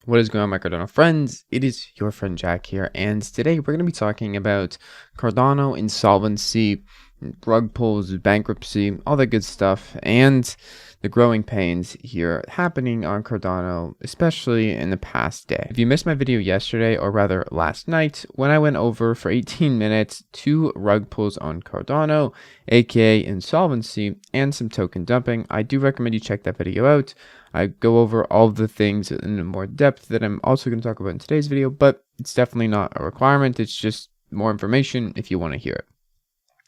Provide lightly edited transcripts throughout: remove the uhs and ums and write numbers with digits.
What is going on, my Cardano friends? It is your friend Jack here, and today we're going to be talking about Cardano insolvency, rug pulls, bankruptcy, all that good stuff, and the growing pains here happening on Cardano, especially in the past day. If you missed my video yesterday, or rather last night, when I went over for 18 minutes 2 rug pulls on Cardano, aka insolvency, and some token dumping, I do recommend you check that video out. I go over all of the things in more depth that I'm also going to talk about in today's video, but it's definitely not a requirement. It's just more information if you want to hear it.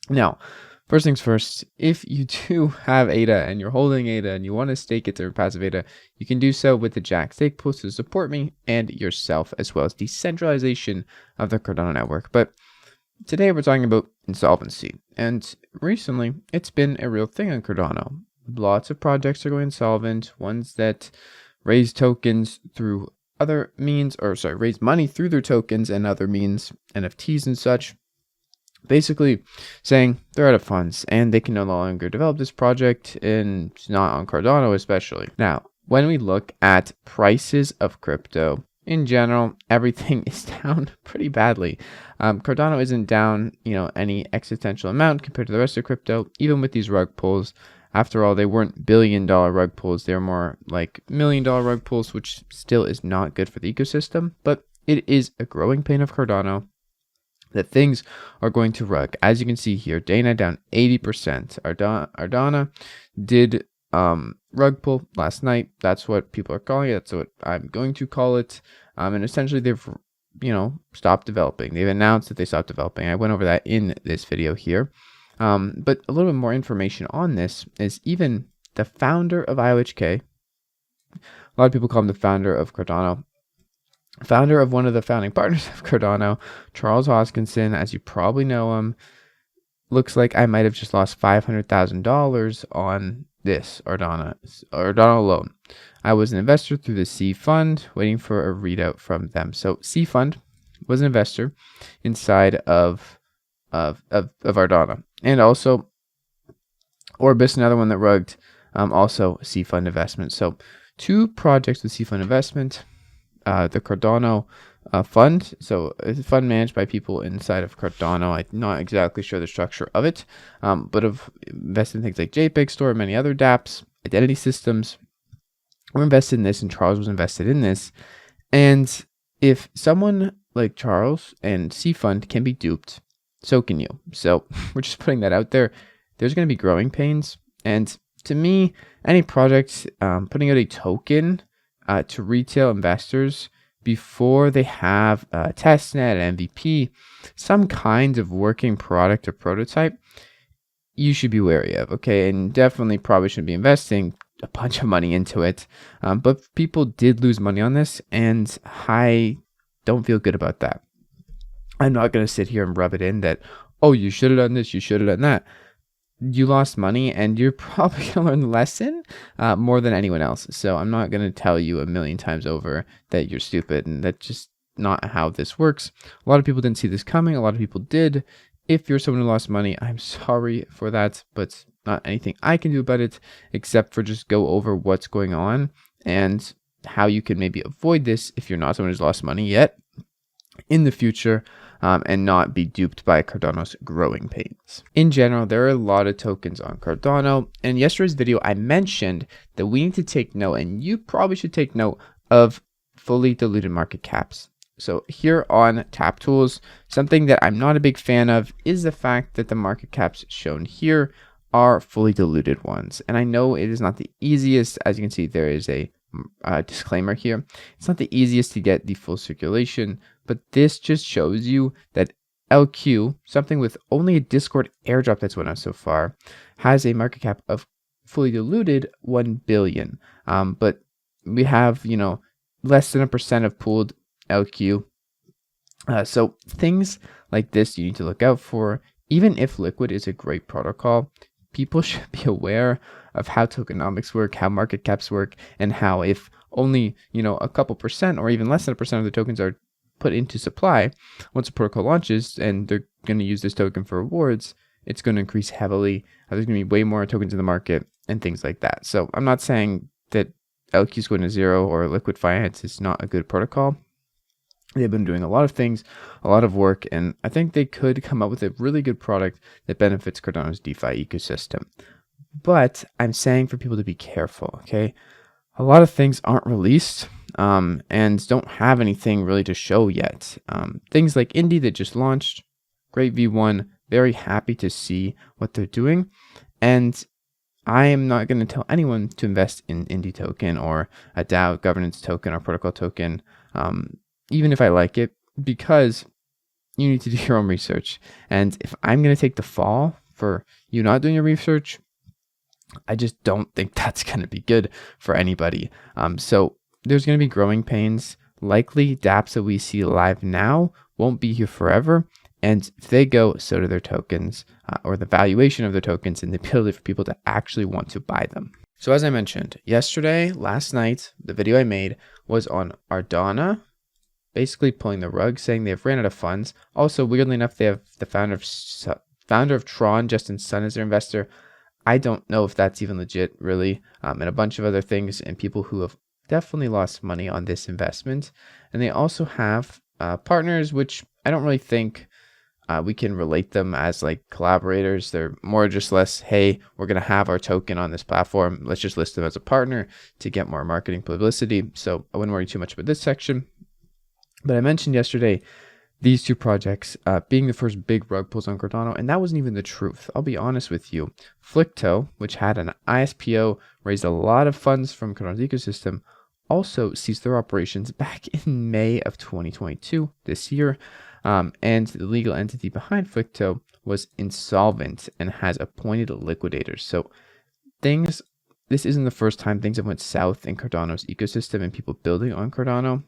Now, first things first, if you do have ADA and you're holding ADA and you want to stake it to passive ADA, you can do so with the Jack stake pools to support me and yourself, as well as decentralization of the Cardano network. But today we're talking about insolvency, and recently it's been a real thing on Cardano. Lots of projects are going insolvent, ones that raise tokens through other means, raise money through their tokens and other means, NFTs and such, basically saying they're out of funds and they can no longer develop this project, and not on Cardano especially. Now, when we look at prices of crypto in general, everything is down pretty badly. Cardano isn't down, any existential amount compared to the rest of crypto, even with these rug pulls. After all, they weren't billion-dollar rug pulls. They're more like million-dollar rug pulls, which still is not good for the ecosystem. But it is a growing pain of Cardano that things are going to rug. As you can see here, Dana down 80%. Ardana did rug pull last night. That's what people are calling it. That's what I'm going to call it. And essentially, they've stopped developing. They've announced that they stopped developing. I went over that in this video here. But a little bit more information on this is even the founder of IOHK, a lot of people call him the founder of Cardano, founder of one of the founding partners of Cardano, Charles Hoskinson, as you probably know him, looks like I might have just lost $500,000 on this Ardana alone. I was an investor through the C Fund, waiting for a readout from them. So C Fund was an investor inside of Ardana. And also Orbis, another one that rugged, also C Fund investment. So 2 projects with C Fund investment, the Cardano fund. So it's a fund managed by people inside of Cardano. I'm not exactly sure the structure of it, but have invested in things like JPEG Store, many other dApps, identity systems. We're invested in this, and Charles was invested in this. And if someone like Charles and C Fund can be duped, so can you. So we're just putting that out there. There's going to be growing pains. And to me, any project putting out a token to retail investors before they have a testnet, an MVP, some kind of working product or prototype, you should be wary of, okay? And definitely probably shouldn't be investing a bunch of money into it. But people did lose money on this, and I don't feel good about that. I'm not going to sit here and rub it in that, oh, you should have done this, you should have done that. You lost money, and you're probably going to learn the lesson more than anyone else. So I'm not going to tell you a million times over that you're stupid, and that's just not how this works. A lot of people didn't see this coming. A lot of people did. If you're someone who lost money, I'm sorry for that, but not anything I can do about it except for just go over what's going on and how you can maybe avoid this if you're not someone who's lost money yet in the future, and not be duped by Cardano's growing pains. In general, there are a lot of tokens on Cardano. In yesterday's video, I mentioned that we need to take note, and you probably should take note of fully diluted market caps. So here on Tap Tools, something that I'm not a big fan of is the fact that the market caps shown here are fully diluted ones. And I know it is not the easiest. As you can see, there is a disclaimer here. It's not the easiest to get the full circulation, but this just shows you that LQ, something with only a Discord airdrop that's went out so far, has a market cap of fully diluted 1 billion. But we have, less than 1% of pooled LQ. So things like this you need to look out for. Even if Liquid is a great protocol, people should be aware of how tokenomics work, how market caps work, and how if only, a couple percent or even less than 1% of the tokens are put into supply, once a protocol launches and they're going to use this token for rewards, it's going to increase heavily. There's going to be way more tokens in the market and things like that. So I'm not saying that LQ's going to zero or liquid finance is not a good protocol. They've been doing a lot of things, a lot of work, and I think they could come up with a really good product that benefits Cardano's DeFi ecosystem. But I'm saying for people to be careful, okay? A lot of things aren't released and don't have anything really to show yet. Things like Indy that just launched, great V1, very happy to see what they're doing. And I am not going to tell anyone to invest in Indy token or a DAO governance token or protocol token, even if I like it, because you need to do your own research. And if I'm going to take the fall for you not doing your research, I just don't think that's going to be good for anybody. So there's going to be growing pains. Likely dApps that we see live now won't be here forever. And if they go, so do their tokens or the valuation of their tokens and the ability for people to actually want to buy them. So as I mentioned last night, the video I made was on Ardana, basically pulling the rug, saying they've ran out of funds. Also, weirdly enough, they have the founder of Tron, Justin Sun, as their investor. I don't know if that's even legit, really, and a bunch of other things, and people who have definitely lost money on this investment. And they also have partners, which I don't really think we can relate them as like collaborators. They're more just less, hey, we're going to have our token on this platform. Let's just list them as a partner to get more marketing publicity. So I wouldn't worry too much about this section. But I mentioned yesterday these two projects being the first big rug pulls on Cardano, and that wasn't even the truth. I'll be honest with you. Flicto, which had an ISPO, raised a lot of funds from Cardano's ecosystem, also ceased their operations back in May of 2022, this year. And the legal entity behind Flicto was insolvent and has appointed liquidators. So this isn't the first time things have went south in Cardano's ecosystem and people building on Cardano.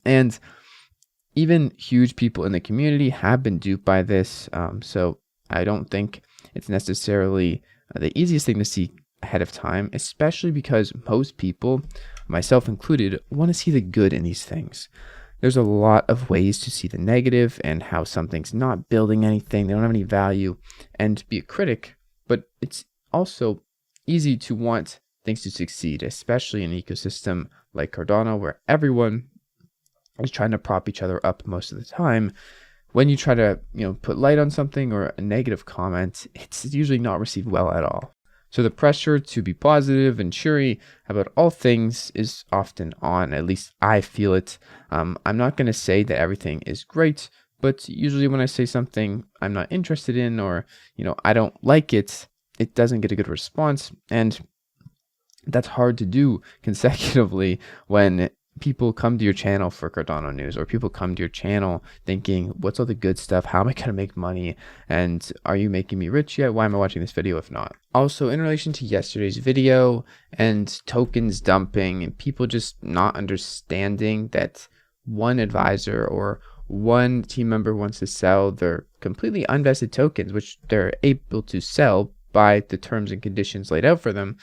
And even huge people in the community have been duped by this. So I don't think it's necessarily the easiest thing to see ahead of time, especially because most people, myself included, want to see the good in these things. There's a lot of ways to see the negative and how something's not building anything, they don't have any value, and be a critic. But it's also easy to want things to succeed, especially in an ecosystem like Cardano, where everyone is trying to prop each other up most of the time. When you try to, put light on something or a negative comment, it's usually not received well at all. So the pressure to be positive and cheery about all things is often on. At least I feel it. I'm not going to say that everything is great, but usually when I say something I'm not interested in or, I don't like it, it doesn't get a good response. And that's hard to do consecutively when people come to your channel for Cardano news, or people come to your channel thinking, what's all the good stuff? How am I going to make money? And are you making me rich yet? Why am I watching this video if not? Also, in relation to yesterday's video and tokens dumping and people just not understanding that one advisor or one team member wants to sell their completely unvested tokens, which they're able to sell by the terms and conditions laid out for them.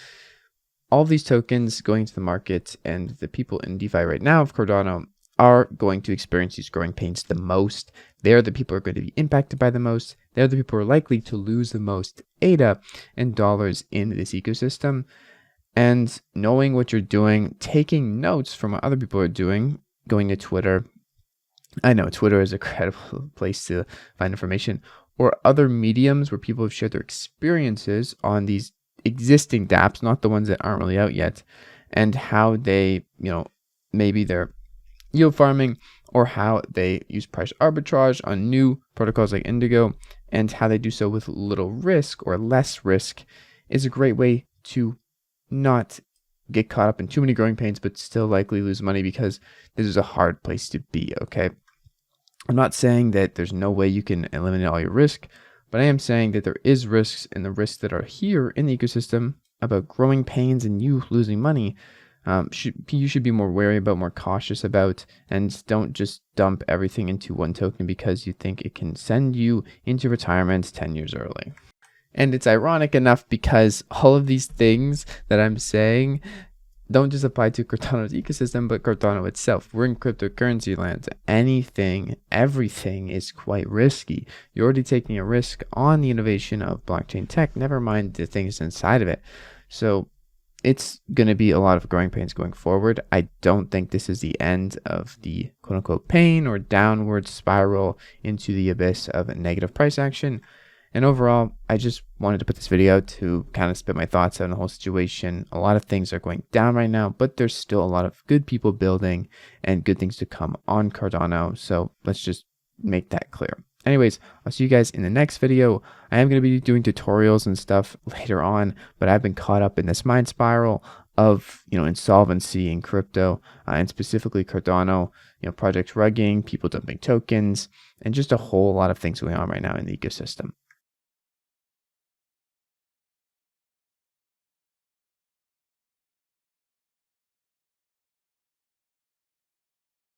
All these tokens going to the market and the people in DeFi right now of Cardano are going to experience these growing pains the most. They're the people who are going to be impacted by the most. They're the people who are likely to lose the most ADA and dollars in this ecosystem. And knowing what you're doing, taking notes from what other people are doing, going to Twitter. I know Twitter is a credible place to find information, or other mediums where people have shared their experiences on these existing dApps, not the ones that aren't really out yet, and how they, maybe they're yield farming, or how they use price arbitrage on new protocols like Indigo, and how they do so with little risk or less risk, is a great way to not get caught up in too many growing pains, but still likely lose money, because this is a hard place to be, okay? I'm not saying that there's no way you can eliminate all your risk, but I am saying that there is risks, and the risks that are here in the ecosystem about growing pains and you losing money, you should be more wary about, more cautious about, and don't just dump everything into one token because you think it can send you into retirement 10 years early. And it's ironic enough because all of these things that I'm saying don't just apply to Cardano's ecosystem, but Cardano itself. We're in cryptocurrency land. Everything is quite risky. You're already taking a risk on the innovation of blockchain tech, never mind the things inside of it. So it's going to be a lot of growing pains going forward. I don't think this is the end of the quote unquote pain or downward spiral into the abyss of negative price action. And overall, I just wanted to put this video out to kind of spit my thoughts on the whole situation. A lot of things are going down right now, but there's still a lot of good people building and good things to come on Cardano. So let's just make that clear. Anyways, I'll see you guys in the next video. I am going to be doing tutorials and stuff later on, but I've been caught up in this mind spiral of, insolvency in crypto, and specifically Cardano, project rugging, people dumping tokens, and just a whole lot of things going on right now in the ecosystem.